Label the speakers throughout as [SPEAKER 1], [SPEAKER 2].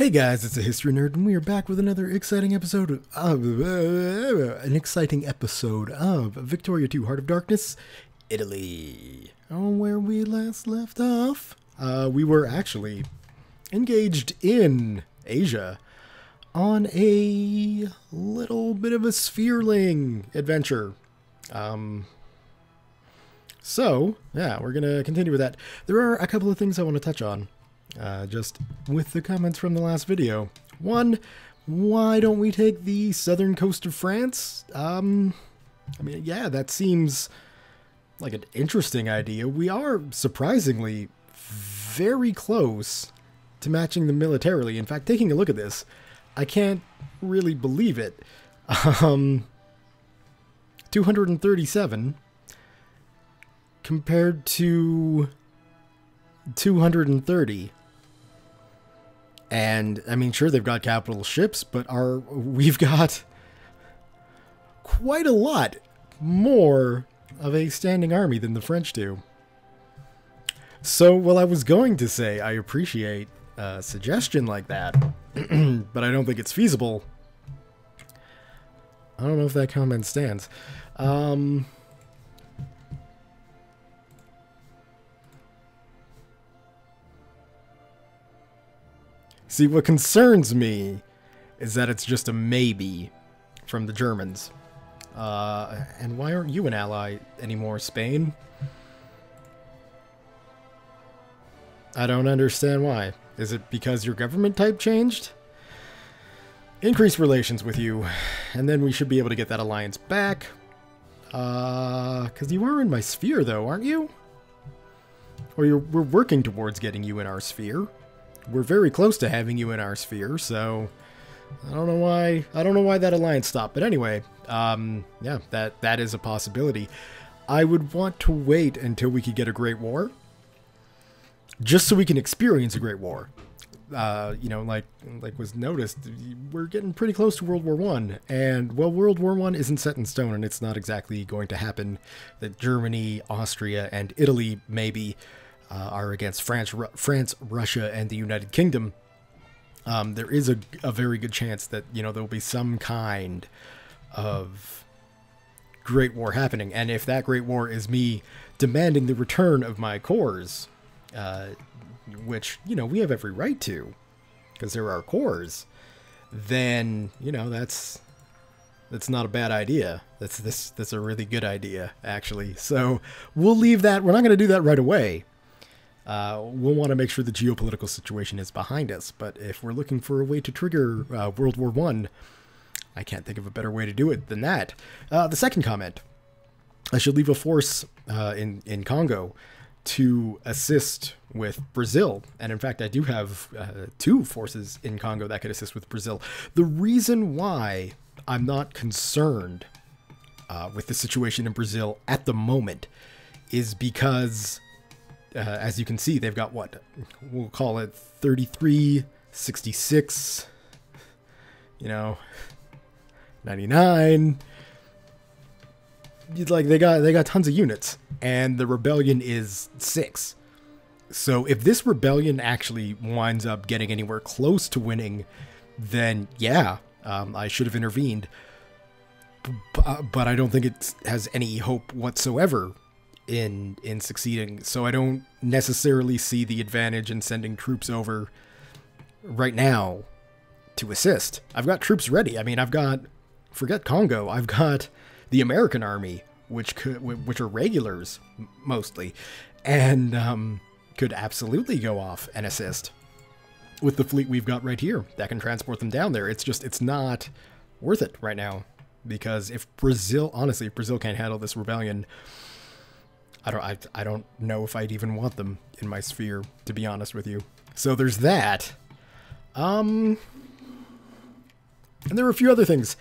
[SPEAKER 1] Hey guys, it's a History Nerd, and we are back with another exciting episode of Victoria 2: Heart of Darkness, Italy. Oh, where we last left off, we were actually engaged in Asia on a little bit of a sphereling adventure. So yeah, we're gonna continue with that. There are a couple of things I want to touch on. Just with the comments from the last video. One, why don't we take the southern coast of France? I mean, yeah, that seems like an interesting idea. We are surprisingly very close to matching them militarily. In fact, taking a look at this, I can't really believe it. 237 compared to 230. And, I mean, sure, they've got capital ships, but we've got quite a lot more of a standing army than the French do. So, well, I was going to say I appreciate a suggestion like that, but I don't think it's feasible. I don't know if that comment stands. See, what concerns me is that it's just a maybe from the Germans. And why aren't you an ally anymore, Spain? I don't understand why. Is it because your government type changed? Increase relations with you, and then we should be able to get that alliance back. Because you are in my sphere, though, aren't you? Or we're working towards getting you in our sphere. We're very close to having you in our sphere, so I don't know why that alliance stopped. But anyway, yeah, that is a possibility. I would want to wait until we could get a Great War, just so we can experience a Great War. You know, like was noticed, we're getting pretty close to World War I, and well, World War I isn't set in stone, and it's not exactly going to happen that Germany, Austria, and Italy maybe are against France, Russia, and the United Kingdom. There is a very good chance that, you know, there will be some kind of Great War happening. And if that Great War is me demanding the return of my cores, which, you know, we have every right to, because they're our cores, then, you know, that's not a bad idea. That's a really good idea, actually. So we'll leave that. We're not going to do that right away. We'll want to make sure the geopolitical situation is behind us, but if we're looking for a way to trigger World War I can't think of a better way to do it than that. The second comment, I should leave a force in Congo to assist with Brazil, and in fact I do have 2 forces in Congo that could assist with Brazil. The reason why I'm not concerned with the situation in Brazil at the moment is because as you can see, they've got what we'll call it 33, 66, you know, 99. Like they got tons of units, and the rebellion is 6. So if this rebellion actually winds up getting anywhere close to winning, then yeah, I should have intervened. But I don't think it has any hope whatsoever in succeeding, so I don't necessarily see the advantage in sending troops over right now to assist. I've got troops ready. I mean, forget Congo, I've got the American army, which are regulars mostly, and could absolutely go off and assist with the fleet we've got right here that can transport them down there. It's not worth it right now, because if Brazil can't handle this rebellion, I don't know if I'd even want them in my sphere, to be honest with you. So there's that. And there are a few other things.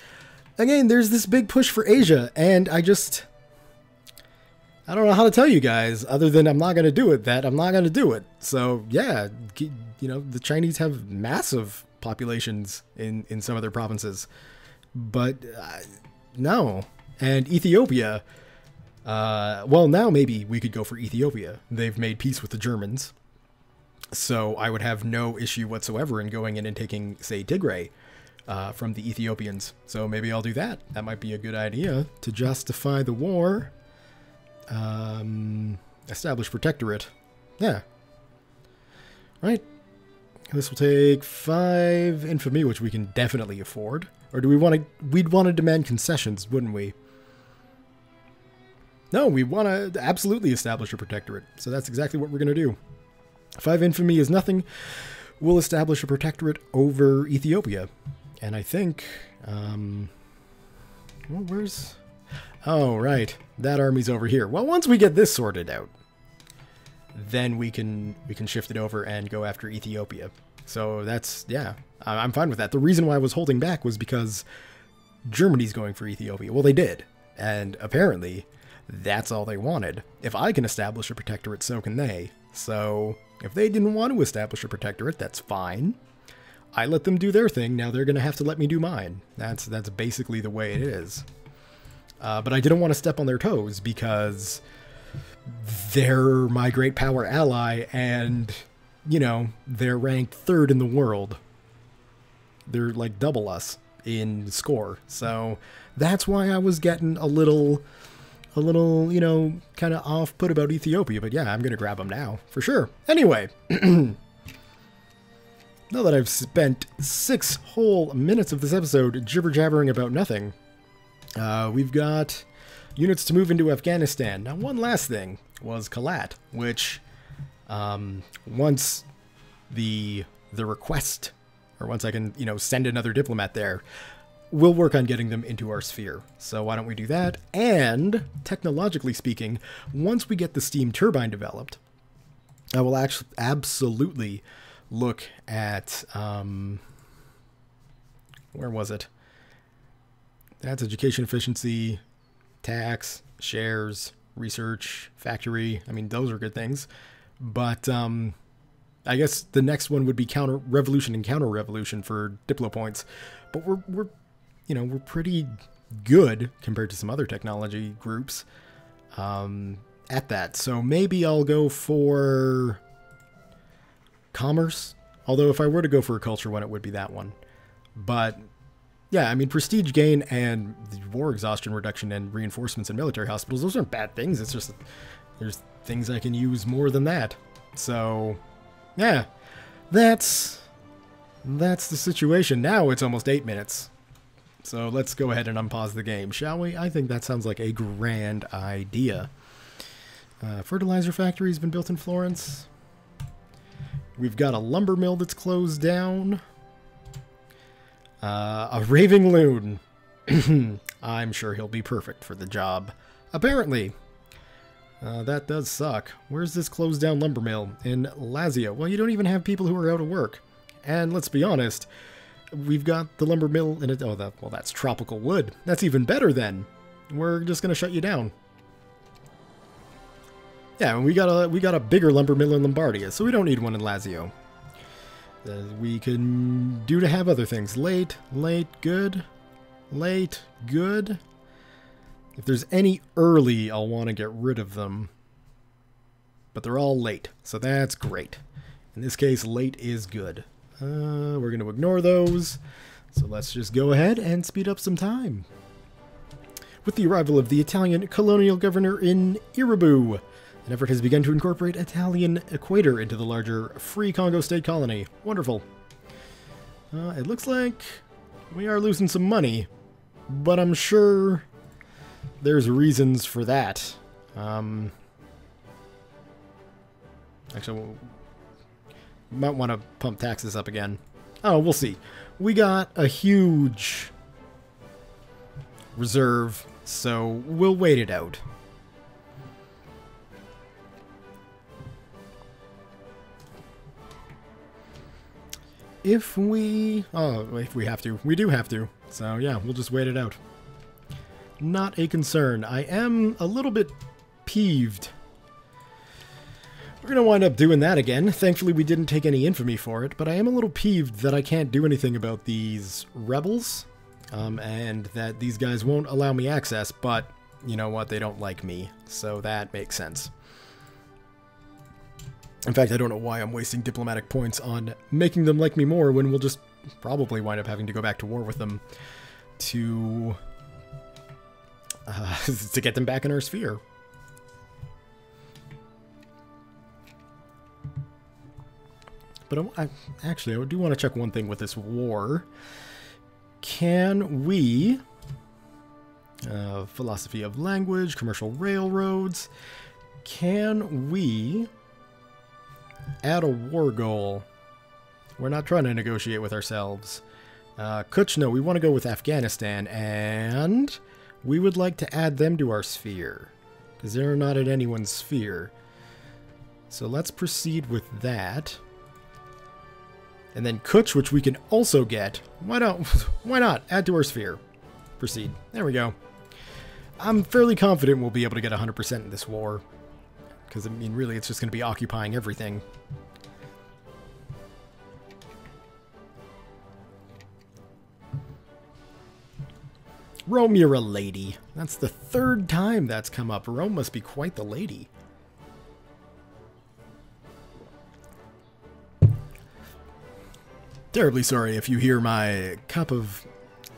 [SPEAKER 1] Again, there's this big push for Asia, and I don't know how to tell you guys, other than I'm not going to do it, that I'm not going to do it. So yeah, you know, the Chinese have massive populations in some of their provinces, but no. And Ethiopia, well, now maybe we could go for Ethiopia. They've made peace with the Germans. So I would have no issue whatsoever in going in and taking, say, Tigray from the Ethiopians. So maybe I'll do that. That might be a good idea to justify the war. Establish protectorate. Yeah. Right. This will take 5 infamy, which we can definitely afford. Or do we want to... We'd want to demand concessions, wouldn't we? No, we want to absolutely establish a protectorate. So that's exactly what we're going to do. 5 infamy is nothing. We'll establish a protectorate over Ethiopia. And I think... well, where's... Oh, right. That army's over here. Well, once we get this sorted out, then we can shift it over and go after Ethiopia. So that's, yeah, I'm fine with that. The reason why I was holding back was because Germany's going for Ethiopia. Well, they did. And apparently, that's all they wanted. If I can establish a protectorate, so can they. So if they didn't want to establish a protectorate, that's fine. I let them do their thing. Now they're going to have to let me do mine. That's basically the way it is. But I didn't want to step on their toes because they're my great power ally and, you know, they're ranked 3rd in the world. They're like double us in score. So that's why I was getting a little, you know, kind of off-put about Ethiopia. But yeah, I'm going to grab them now for sure. Anyway, now that I've spent 6 whole minutes of this episode jibber-jabbering about nothing, we've got units to move into Afghanistan. Now, one last thing was Kalat, which once the request, or once I can, you know, send another diplomat there, we'll work on getting them into our sphere. So why don't we do that? And technologically speaking, once we get the steam turbine developed, I will actually absolutely look at where was it? That's education efficiency, tax, shares, research, factory. I mean, those are good things. But I guess the next one would be counter-revolution and counter-revolution for Diplo points. But we're you know, we're pretty good compared to some other technology groups at that. So maybe I'll go for commerce. Although if I were to go for a culture one, it would be that one. But yeah, I mean, prestige gain and war exhaustion reduction and reinforcements in military hospitals, those aren't bad things. It's just there's things I can use more than that. So yeah, that's the situation. Now it's almost 8 minutes. So let's go ahead and unpause the game, shall we? I think that sounds like a grand idea. Fertilizer factory has been built in Florence. We've got a lumber mill that's closed down. A raving loon. I'm sure he'll be perfect for the job. Apparently. That does suck. Where's this closed down lumber mill? In Lazio. Well, you don't even have people who are out of work. And let's be honest, we've got the lumber mill in it. Oh, well, that's tropical wood. That's even better then. We're just going to shut you down. Yeah, we got a bigger lumber mill in Lombardia, so we don't need one in Lazio. We can do to have other things. Late, good. Late, good. If there's any early, I'll want to get rid of them. But they're all late, so that's great. In this case, late is good. We're going to ignore those. So let's just go ahead and speed up some time. With the arrival of the Italian colonial governor in Iribu, an effort has begun to incorporate Italian Equator into the larger Free Congo State colony. Wonderful. It looks like we are losing some money, but I'm sure there's reasons for that. Actually, we might want to pump taxes up again. Oh, we'll see. We got a huge reserve, so we'll wait it out. If we have to. We do have to. So yeah, we'll just wait it out. Not a concern. I am a little bit peeved. We're going to wind up doing that again. Thankfully, we didn't take any infamy for it, but I am a little peeved that I can't do anything about these rebels, and that these guys won't allow me access, but you know what? They don't like me, so that makes sense. In fact, I don't know why I'm wasting diplomatic points on making them like me more when we'll just probably wind up having to go back to war with them to to get them back in our sphere. But actually, I do want to check one thing with this war. Can we... philosophy of language, commercial railroads. Can we add a war goal? We're not trying to negotiate with ourselves. Kuch, no, we want to go with Afghanistan, and we would like to add them to our sphere, because they're not in anyone's sphere. So let's proceed with that. And then Kuch, which we can also get. Why not? Add to our sphere. Proceed. There we go. I'm fairly confident we'll be able to get 100% in this war. Because, I mean, really, it's just going to be occupying everything. Rome, you're a lady. That's the third time that's come up. Rome must be quite the lady. Terribly sorry if you hear my cup of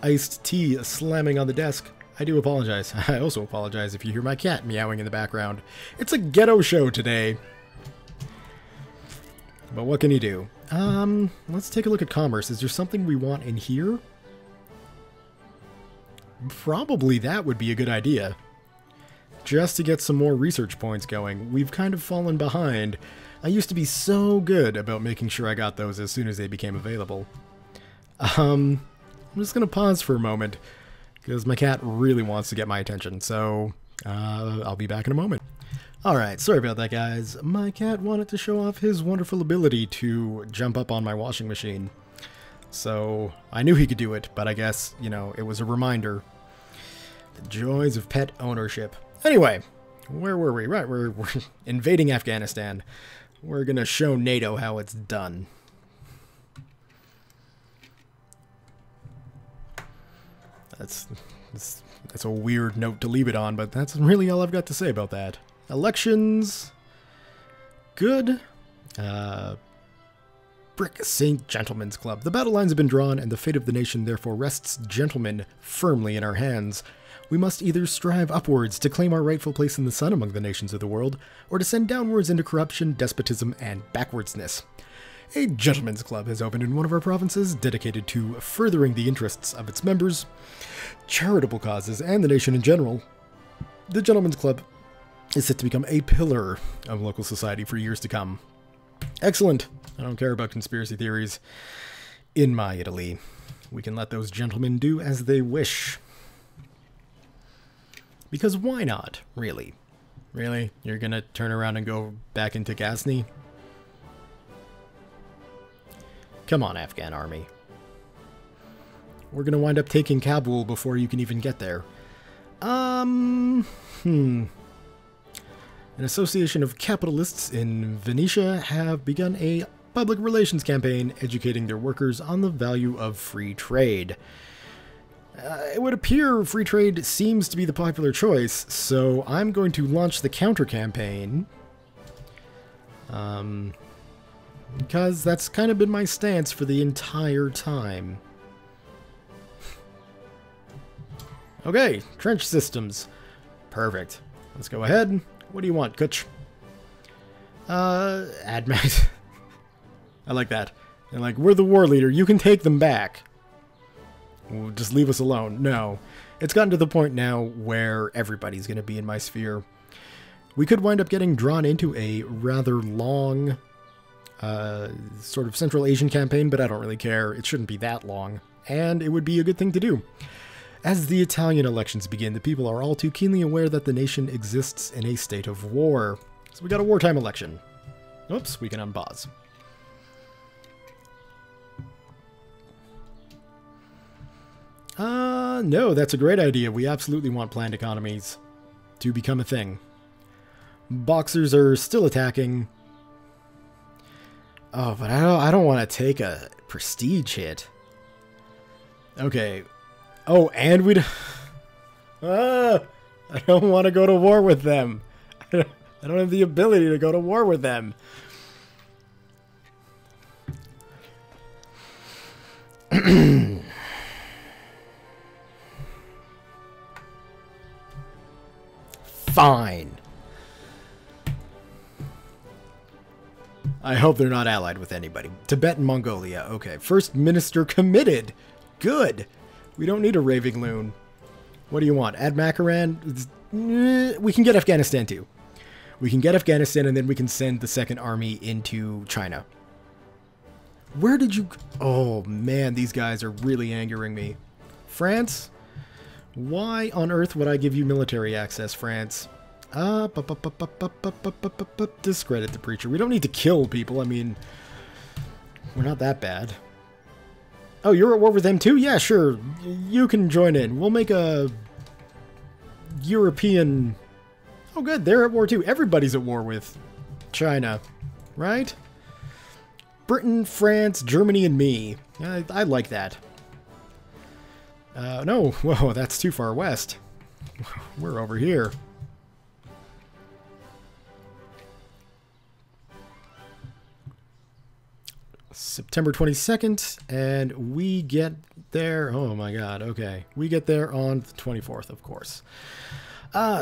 [SPEAKER 1] iced tea slamming on the desk. I do apologize. I also apologize if you hear my cat meowing in the background. It's a ghetto show today. But what can you do? Let's take a look at commerce. Is there something we want in here? Probably that would be a good idea. Just to get some more research points going. We've kind of fallen behind. I used to be so good about making sure I got those as soon as they became available. I'm just going to pause for a moment, because my cat really wants to get my attention, so I'll be back in a moment. Alright, sorry about that, guys. My cat wanted to show off his wonderful ability to jump up on my washing machine. So, I knew he could do it, but I guess, you know, it was a reminder. The joys of pet ownership. Anyway, where were we? Right, we're invading Afghanistan. We're gonna show NATO how it's done. That's a weird note to leave it on, but that's really all I've got to say about that. Elections. Good. Brick St. Gentlemen's Club. The battle lines have been drawn, and the fate of the nation therefore rests, gentlemen, firmly in our hands. We must either strive upwards to claim our rightful place in the sun among the nations of the world, or descend downwards into corruption, despotism, and backwardsness. A gentlemen's club has opened in one of our provinces, dedicated to furthering the interests of its members, charitable causes, and the nation in general. The gentlemen's club is set to become a pillar of local society for years to come. Excellent. I don't care about conspiracy theories. In my Italy, we can let those gentlemen do as they wish. Because why not, really? Really? You're gonna turn around and go back into Ghazni? Come on, Afghan army. We're gonna wind up taking Kabul before you can even get there. An association of capitalists in Venetia have begun a public relations campaign educating their workers on the value of free trade. It would appear free trade seems to be the popular choice, so I'm going to launch the counter-campaign. Because that's kind of been my stance for the entire time. Okay, trench systems. Perfect. Let's go ahead. What do you want, Kuch? Admax. I like that. And like, we're the war leader. You can take them back. Well, just leave us alone. No. It's gotten to the point now where everybody's going to be in my sphere. We could wind up getting drawn into a rather long sort of Central Asian campaign, but I don't really care. It shouldn't be that long. And it would be a good thing to do. As the Italian elections begin, the people are all too keenly aware that the nation exists in a state of war. So we got a wartime election. Oops, we can unpause. No, that's a great idea. We absolutely want planned economies to become a thing. Boxers are still attacking. Oh, but I don't want to take a prestige hit. Okay. Oh, and we'd... I don't want to go to war with them. I don't have the ability to go to war with them. Fine. I hope they're not allied with anybody. Tibet and Mongolia. Okay. First Minister committed. Good. We don't need a raving loon. What do you want? Add Makaran? We can get Afghanistan too. We can get Afghanistan and then we can send the second army into China. Where did you... Oh man, these guys are really angering me. France? Why on earth would I give you military access, France? Discredit the preacher. We don't need to kill people. I mean, we're not that bad. Oh, you're at war with them too? Yeah, sure. You can join in. We'll make a European... Oh, good. They're at war too. Everybody's at war with China, right? Britain, France, Germany, and me. I like that. No. Whoa, that's too far west. We're over here. September 22nd, and we get there... Oh my god, okay. We get there on the 24th, of course.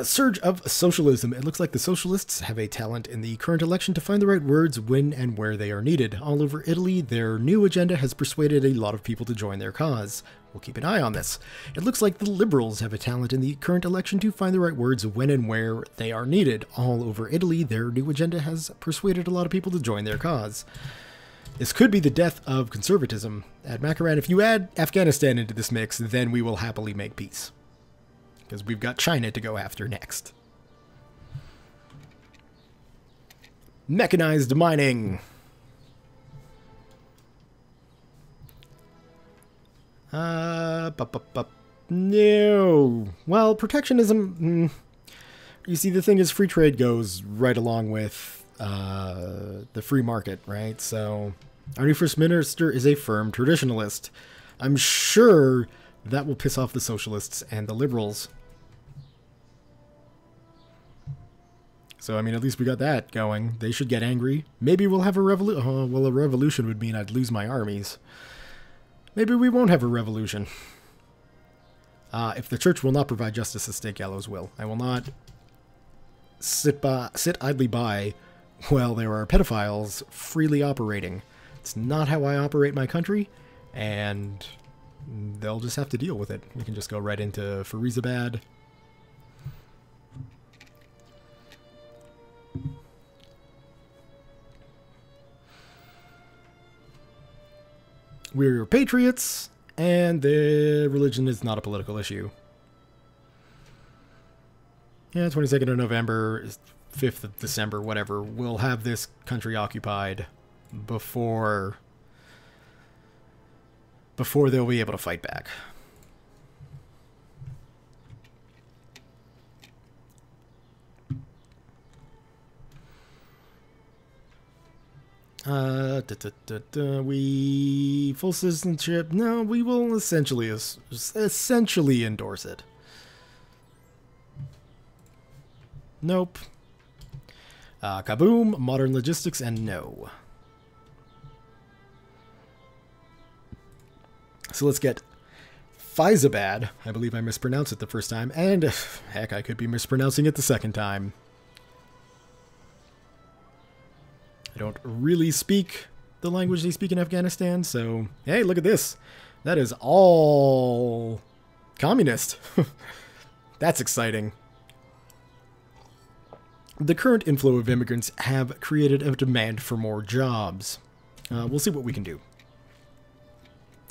[SPEAKER 1] Surge of socialism. It looks like the socialists have a talent in the current election to find the right words when and where they are needed. All over Italy, their new agenda has persuaded a lot of people to join their cause. We'll keep an eye on this. It looks like the liberals have a talent in the current election to find the right words when and where they are needed. All over Italy, their new agenda has persuaded a lot of people to join their cause. This could be the death of conservatism. Add Makaran. If you add Afghanistan into this mix, then we will happily make peace. Because we've got China to go after next. Mechanized mining. No. Well, protectionism... You see, the thing is, free trade goes right along with the free market, right? So, our new First Minister is a firm traditionalist. I'm sure that will piss off the socialists and the liberals. So, I mean, at least we got that going. They should get angry. Maybe we'll have a revolution. Oh, well, a revolution would mean I'd lose my armies. Maybe we won't have a revolution. If the church will not provide justice, the state gallows will. I will not sit idly by while there are pedophiles freely operating. It's not how I operate my country, and they'll just have to deal with it. We can just go right into Firouzabad. We're patriots, and the religion is not a political issue. Yeah, 22nd of November, 5th of December, whatever. We'll have this country occupied before they'll be able to fight back. We full citizenship? No, we will essentially endorse it. Nope. Kaboom, modern logistics, and no. So let's get Faizabad. I believe I mispronounced it the first time, and heck, I could be mispronouncing it the second time. I don't really speak the language they speak in Afghanistan, so hey, look at this. That is all communist. That's exciting. The current inflow of immigrants have created a demand for more jobs. We'll see what we can do.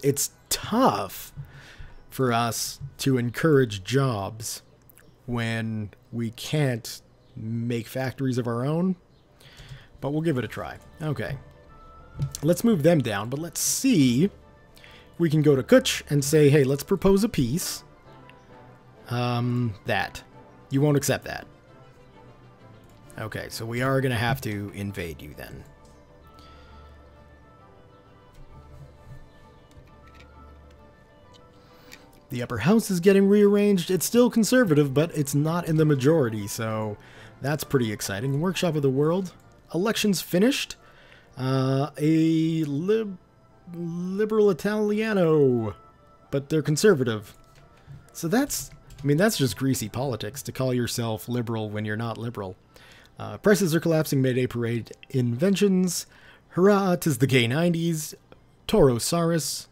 [SPEAKER 1] It's tough for us to encourage jobs when we can't make factories of our own. But we'll give it a try. Okay. Let's move them down, but let's see if we can go to Kutch and say, hey, let's propose a peace. That. You won't accept that. Okay, so we are going to have to invade you then. The upper house is getting rearranged. It's still conservative, but it's not in the majority, so that's pretty exciting. Workshop of the World. Elections finished. A liberal Italiano, but they're conservative. So that's, I mean, that's just greasy politics to call yourself liberal when you're not liberal. Prices are collapsing, Mayday Parade inventions. Hurrah, 'tis the gay 90s. Toro Saurus.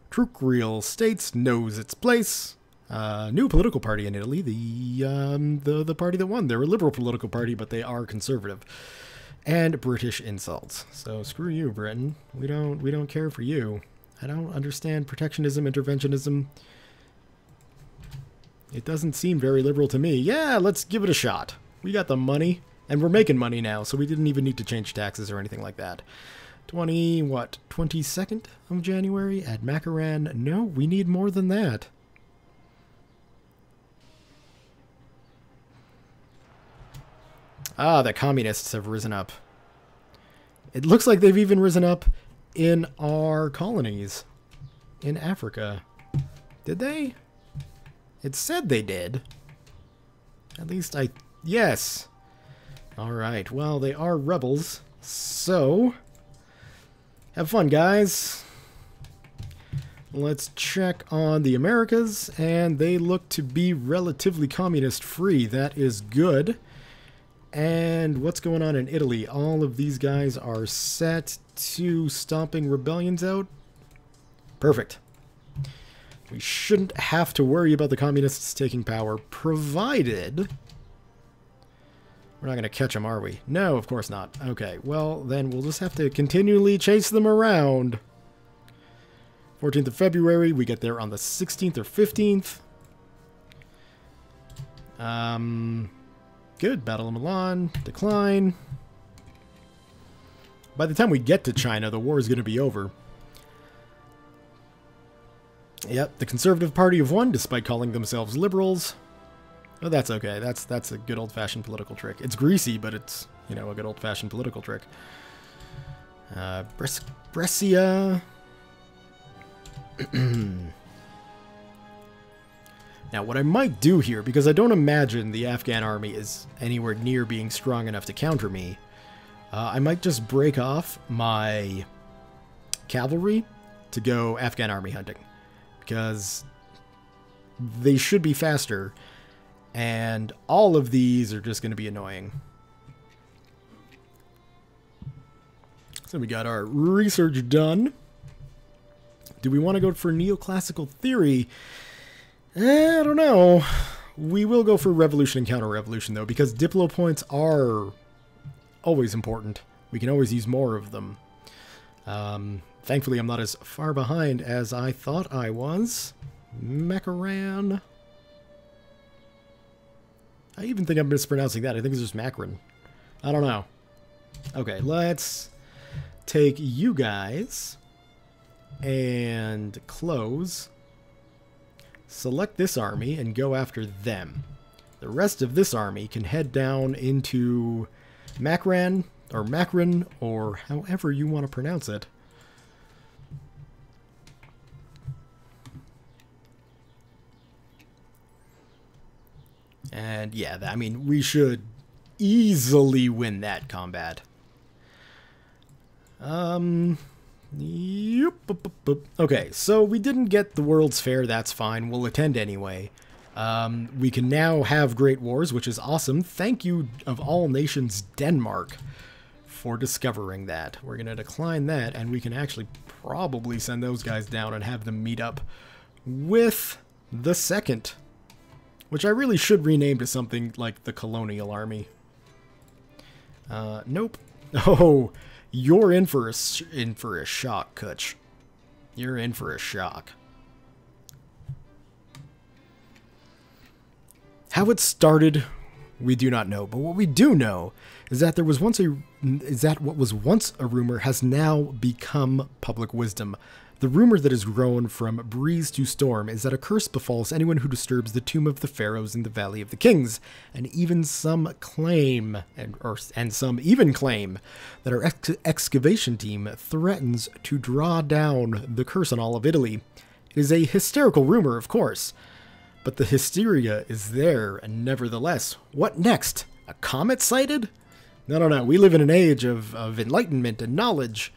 [SPEAKER 1] Truk Real States knows its place. New political party in Italy, the party that won. They're a liberal political party, but they are conservative. And British insults. So screw you, Britain. We don't care for you. I don't understand protectionism, interventionism. It doesn't seem very liberal to me. Yeah, let's give it a shot. We got the money, and we're making money now, so we didn't even need to change taxes or anything like that. 22nd of January at Macaran. No, we need more than that. Ah, the communists have risen up. It looks like they've even risen up in our colonies in Africa. Did they? It said they did. At least yes. Alright, well, they are rebels, so have fun, guys. Let's check on the Americas, and they look to be relatively communist-free. That is good. And what's going on in Italy? All of these guys are set to stomping rebellions out. Perfect. We shouldn't have to worry about the communists taking power, provided... We're not going to catch them, are we? No, of course not. Okay, well, then we'll just have to continually chase them around. 14th of February, we get there on the 16th or 15th. Good. Battle of Milan. Decline. By the time we get to China, the war is going to be over. Yep, the Conservative Party have won, despite calling themselves liberals. Oh, that's okay. That's a good old-fashioned political trick. It's greasy, but it's, you know, a good old-fashioned political trick. Brescia. Now, what I might do here, because I don't imagine the Afghan army is anywhere near being strong enough to counter me, I might just break off my cavalry to go Afghan army hunting. Because they should be faster, and all of these are just going to be annoying. So we got our research done. Do we want to go for neoclassical theory? I don't know. We will go for revolution and counter-revolution, though, because diplo points are always important. We can always use more of them. Thankfully, I'm not as far behind as I thought I was. Macaran. I even think I'm mispronouncing that. I think it's just Macaran. I don't know. Okay, let's take you guys and close. Select this army and go after them. The rest of this army can head down into Macaran, or however you want to pronounce it. And yeah, I mean, we should easily win that combat. Okay, so we didn't get the World's Fair, that's fine. We'll attend anyway. We can now have Great Wars, which is awesome. Thank you, of all nations, Denmark, for discovering that. We're going to decline that, and we can actually probably send those guys down and have them meet up with the second, which I really should rename to something like the Colonial Army. Nope. Oh, you're in for a shock, Kutch. You're in for a shock. How it started, we do not know. But what we do know is that what was once a rumor has now become public wisdom. The rumor that has grown from breeze to storm is that a curse befalls anyone who disturbs the tomb of the pharaohs in the Valley of the Kings, and even some claim, and some even claim, that our excavation team threatens to draw down the curse on all of Italy. It is a hysterical rumor, of course, but the hysteria is there, and nevertheless. What next? A comet sighted? No. We live in an age of enlightenment and knowledge.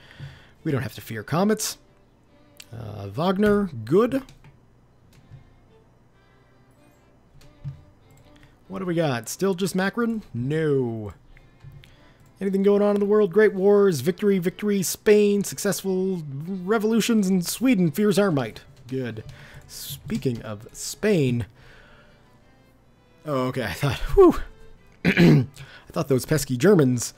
[SPEAKER 1] We don't have to fear comets. Wagner, good. What do we got? Still just Macron? No. Anything going on in the world? Great wars, victory, victory, Spain, successful revolutions, and Sweden fears our might. Good. Speaking of Spain... Oh, okay, I thought... Whew. I thought those pesky Germans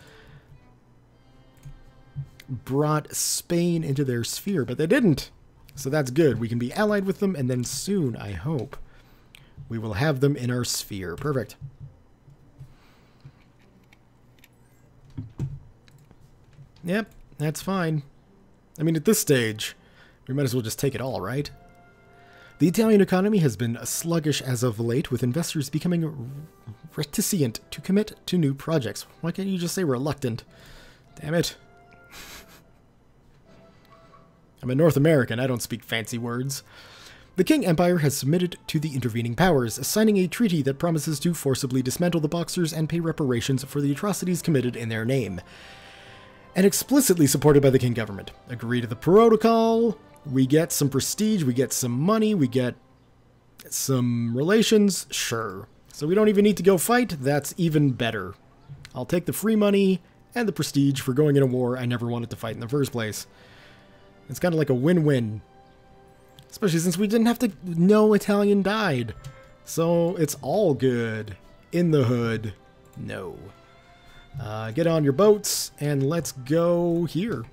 [SPEAKER 1] brought Spain into their sphere, but they didn't. So that's good. We can be allied with them, and then soon, I hope, we will have them in our sphere. Perfect. Yep, that's fine. I mean, at this stage, we might as well just take it all, right? The Italian economy has been sluggish as of late, with investors becoming reticent to commit to new projects. Why can't you just say reluctant? Damn it. I'm a North American, I don't speak fancy words. The Qing Empire has submitted to the intervening powers, signing a treaty that promises to forcibly dismantle the Boxers and pay reparations for the atrocities committed in their name. And explicitly supported by the Qing government. Agree to the protocol, we get some prestige, we get some money, we get some relations, sure. So we don't even need to go fight, that's even better. I'll take the free money and the prestige for going in a war I never wanted to fight in the first place. It's kind of like a win-win. Especially since we didn't have to... No Italian died. So it's all good. In the hood. No. Get on your boats and let's go here.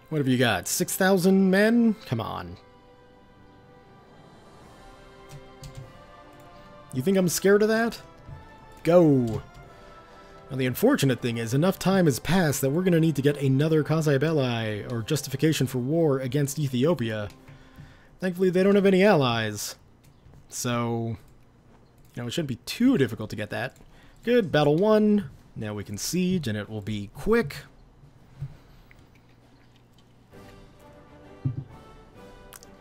[SPEAKER 1] What have you got? 6,000 men? Come on. You think I'm scared of that? Go. Now, the unfortunate thing is, enough time has passed that we're going to need to get another causa belli, or justification for war, against Ethiopia. Thankfully, they don't have any allies. So, you know, it shouldn't be too difficult to get that. Good, battle won. Now we can siege, and it will be quick.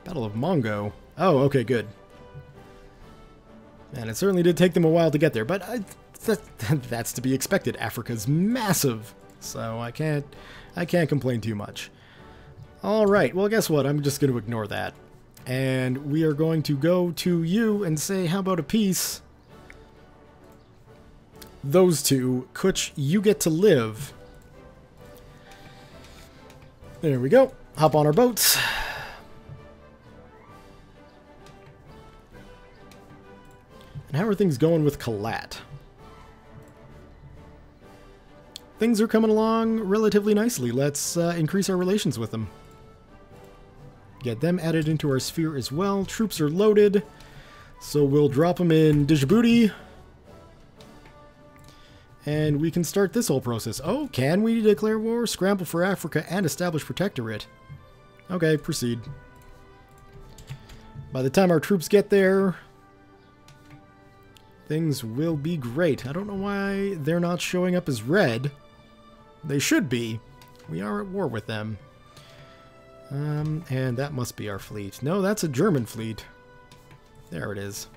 [SPEAKER 1] Battle of Mongo. Oh, okay, good. And it certainly did take them a while to get there, but that's to be expected. Africa's massive, so I can't complain too much. All right, well, guess what? I'm just going to ignore that. And we are going to go to you and say, how about a peace? Those two, Kuch, you get to live. There we go. Hop on our boats. And how are things going with Kalat? Things are coming along relatively nicely. Let's increase our relations with them. Get them added into our sphere as well. Troops are loaded, so we'll drop them in Djibouti. And we can start this whole process. Oh, can we declare war? Scramble for Africa and establish protectorate. Okay, proceed. By the time our troops get there, things will be great. I don't know why they're not showing up as red. They should be. We are at war with them. And that must be our fleet. No, that's a German fleet. There it is.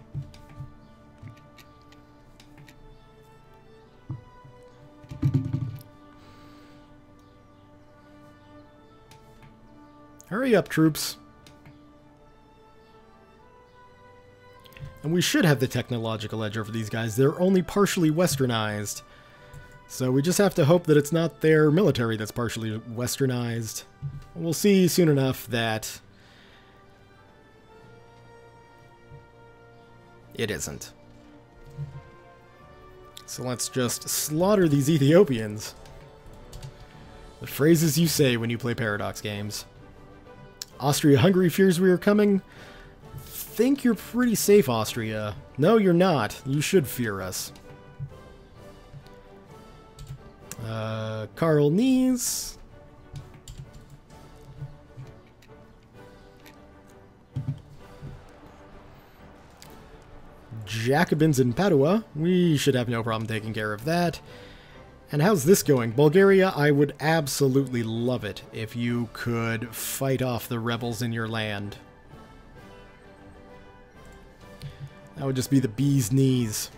[SPEAKER 1] Hurry up, troops. And we should have the technological edge over these guys. They're only partially westernized. So we just have to hope that it's not their military that's partially westernized. We'll see soon enough that it isn't. So let's just slaughter these Ethiopians. The phrases you say when you play Paradox games. Austria-Hungary fears we are coming. Think you're pretty safe, Austria. No, you're not. You should fear us. Karl Nies. Jacobins in Padua. We should have no problem taking care of that. And how's this going? Bulgaria, I would absolutely love it if you could fight off the rebels in your land. That would just be the bee's knees.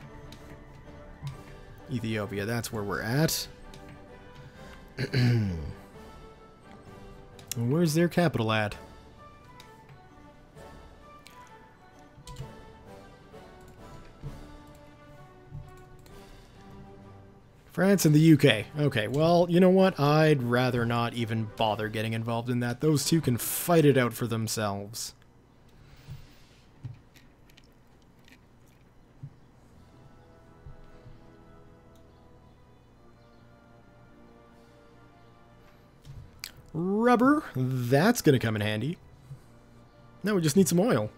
[SPEAKER 1] Ethiopia, that's where we're at. Where's their capital at? France and the UK. Okay, well, you know what? I'd rather not even bother getting involved in that. Those two can fight it out for themselves. Rubber, that's going to come in handy. Now we just need some oil.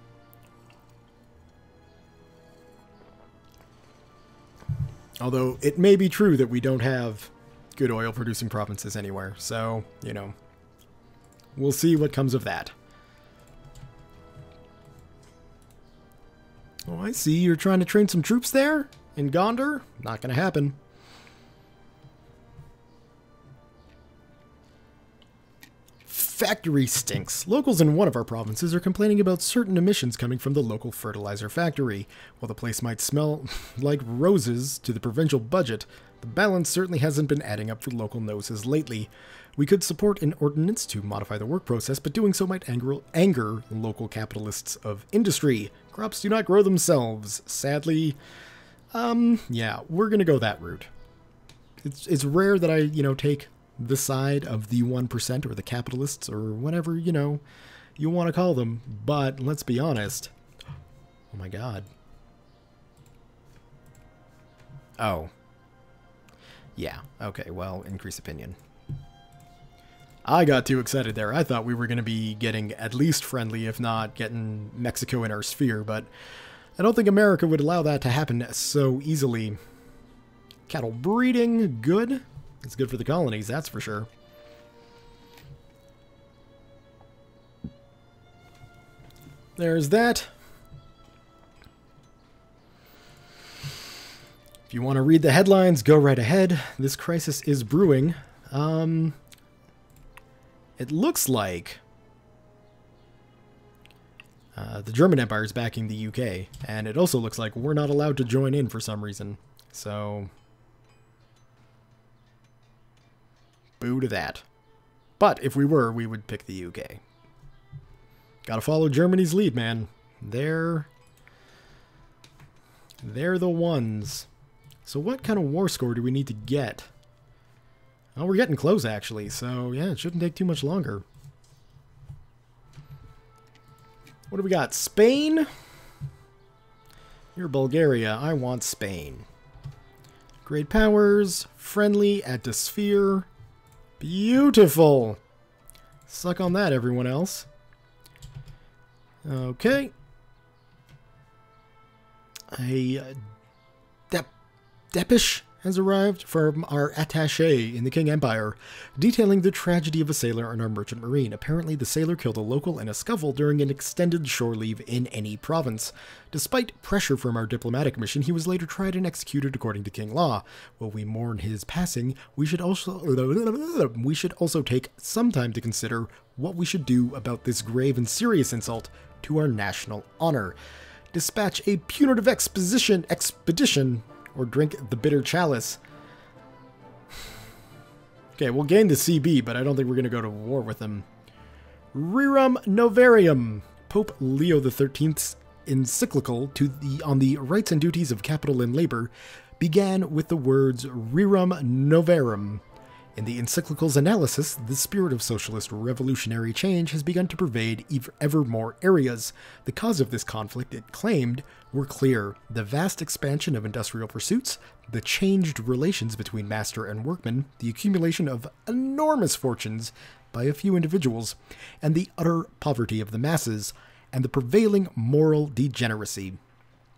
[SPEAKER 1] Although, it may be true that we don't have good oil-producing provinces anywhere, so, you know, we'll see what comes of that. Oh, I see. You're trying to train some troops there? In Gondar? Not gonna happen. Factory stinks. Locals in one of our provinces are complaining about certain emissions coming from the local fertilizer factory. While the place might smell like roses to the provincial budget, the balance certainly hasn't been adding up for local noses lately. We could support an ordinance to modify the work process, but doing so might anger local capitalists of industry. Crops do not grow themselves. Sadly, yeah, we're gonna go that route. It's rare that I, you know, take the side of the 1% or the capitalists or whatever, you know, you want to call them. But let's be honest. Oh my god. Oh. Yeah, okay, well, increase opinion. I got too excited there. I thought we were going to be getting at least friendly, if not getting Mexico in our sphere, but I don't think America would allow that to happen so easily. Cattle breeding, good. It's good for the colonies, that's for sure. There's that. If you want to read the headlines, go right ahead. This crisis is brewing. It looks like the German Empire is backing the UK, and it also looks like we're not allowed to join in for some reason. So boo to that. But if we were, we would pick the UK. Gotta follow Germany's lead, man. They're the ones. So what kind of war score do we need to get? Oh, we're getting close, actually. So, yeah, it shouldn't take too much longer. What do we got? Spain? You're Bulgaria. I want Spain. Great powers. Friendly at the sphere. Beautiful! Suck on that, everyone else. Okay. A depeche has arrived from our attaché in the King Empire, detailing the tragedy of a sailor on our merchant marine. Apparently, the sailor killed a local in a scuffle during an extended shore leave in any province. Despite pressure from our diplomatic mission, he was later tried and executed according to King law. While we mourn his passing, we should also take some time to consider what we should do about this grave and serious insult to our national honor. Dispatch a punitive expedition, or drink the bitter chalice. Okay, we'll gain the CB, but I don't think we're going to go to war with them. Rerum Novarium. Pope Leo XIII's encyclical on the rights and duties of capital and labor began with the words Rerum Novarum. In the encyclical's analysis, the spirit of socialist revolutionary change has begun to pervade ever more areas. The cause of this conflict, it claimed, were clear: the vast expansion of industrial pursuits, the changed relations between master and workman, the accumulation of enormous fortunes by a few individuals, and the utter poverty of the masses, and the prevailing moral degeneracy.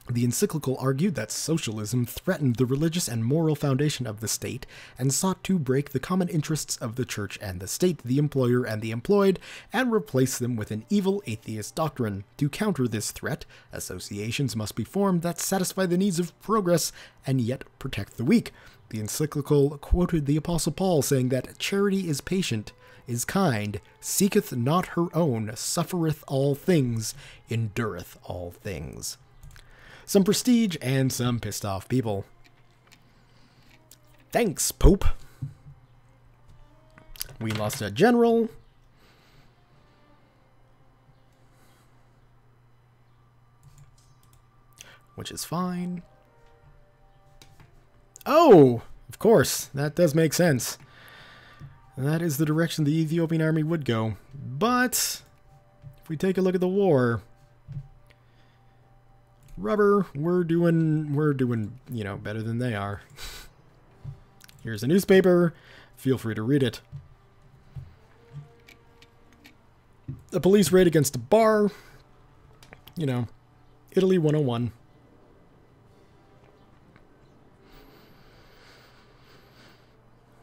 [SPEAKER 1] The encyclical argued that socialism threatened the religious and moral foundation of the state and sought to break the common interests of the church and the state, the employer and the employed, and replace them with an evil atheist doctrine. To counter this threat, associations must be formed that satisfy the needs of progress and yet protect the weak. The encyclical quoted the Apostle Paul saying that charity is patient, is kind, seeketh not her own, suffereth all things, endureth all things. Some prestige and some pissed off people. Thanks, Pope. We lost a general. Which is fine. Oh, of course, that does make sense. That is the direction the Ethiopian army would go. But if we take a look at the war, rubber, we're doing, you know, better than they are. Here's a newspaper. Feel free to read it. A police raid against a bar. You know, Italy 101.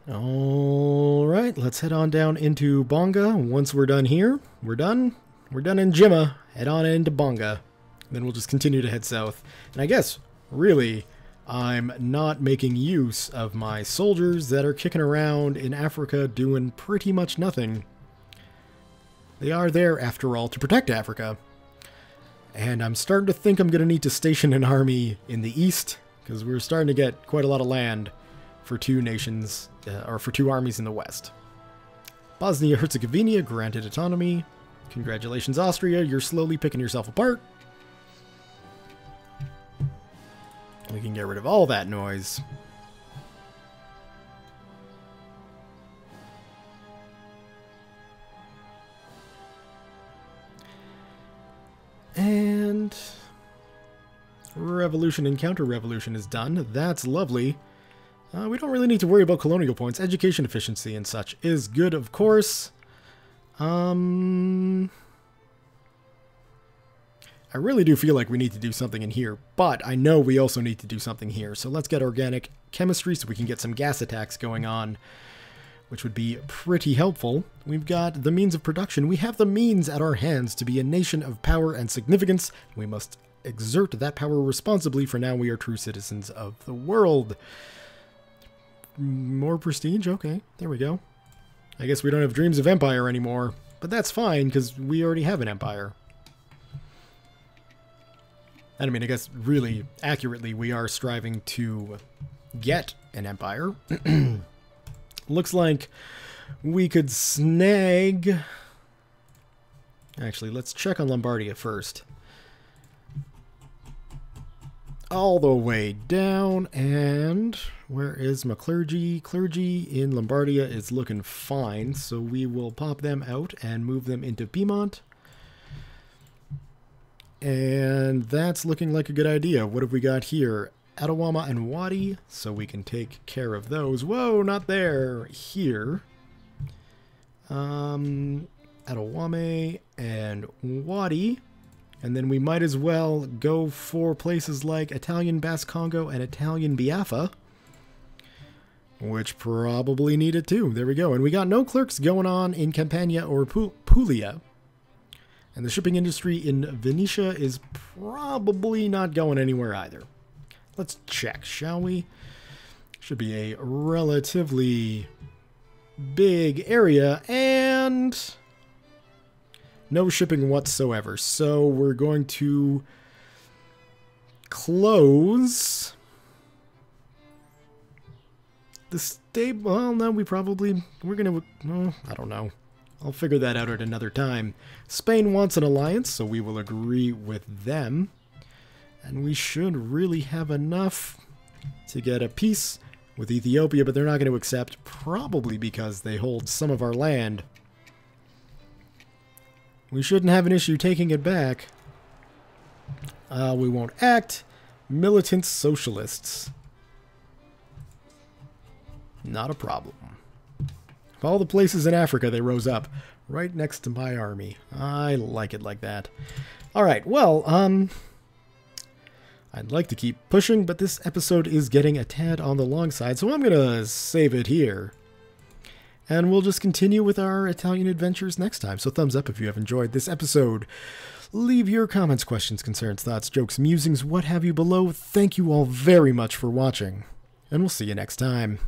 [SPEAKER 1] Alright, let's head on down into Bonga. Once we're done here, we're done. We're done in Jimma. Head on into Bonga. Then we'll just continue to head south. And I guess, really, I'm not making use of my soldiers that are kicking around in Africa doing pretty much nothing. They are there, after all, to protect Africa. And I'm starting to think I'm going to need to station an army in the east, because we're starting to get quite a lot of land for two nations, or for two armies in the west. Bosnia-Herzegovina granted autonomy. Congratulations, Austria, you're slowly picking yourself apart. We can get rid of all that noise. And revolution and counter-revolution is done. That's lovely. We don't really need to worry about colonial points. Education efficiency and such is good, of course. I really do feel like we need to do something in here, but I know we also need to do something here. So let's get organic chemistry so we can get some gas attacks going on, which would be pretty helpful. We've got the means of production. We have the means at our hands to be a nation of power and significance. We must exert that power responsibly, for now we are true citizens of the world. More prestige? Okay, there we go. I guess we don't have dreams of empire anymore, but that's fine because we already have an empire. And I mean, I guess really accurately, we are striving to get an empire. Looks like we could snag... Actually, let's check on Lombardia first. All the way down, and where is my clergy? Clergy in Lombardia is looking fine, so we will pop them out and move them into Piedmont. And that's looking like a good idea. What have we got here? Adawama and Wadi, so we can take care of those. Whoa, not there. Here. Adawame and Wadi. And then we might as well go for places like Italian Basse-Congo and Italian Biafra, which probably need it too. There we go. And we got no clerks going on in Campania or Puglia. And the shipping industry in Venetia is probably not going anywhere either. Let's check, shall we? Should be a relatively big area, and no shipping whatsoever. So we're going to close the stable. Well, no, we're going to, well, I don't know. I'll figure that out at another time. Spain wants an alliance, so we will agree with them. And we should really have enough to get a peace with Ethiopia, but they're not going to accept, probably because they hold some of our land. We shouldn't have an issue taking it back. We won't act. Militant socialists. Not a problem. Of all the places in Africa, they rose up right next to my army. I like it like that. Alright, well, I'd like to keep pushing, but this episode is getting a tad on the long side, so I'm going to save it here. And we'll just continue with our Italian adventures next time. So thumbs up if you have enjoyed this episode. Leave your comments, questions, concerns, thoughts, jokes, musings, what have you below. Thank you all very much for watching, and we'll see you next time.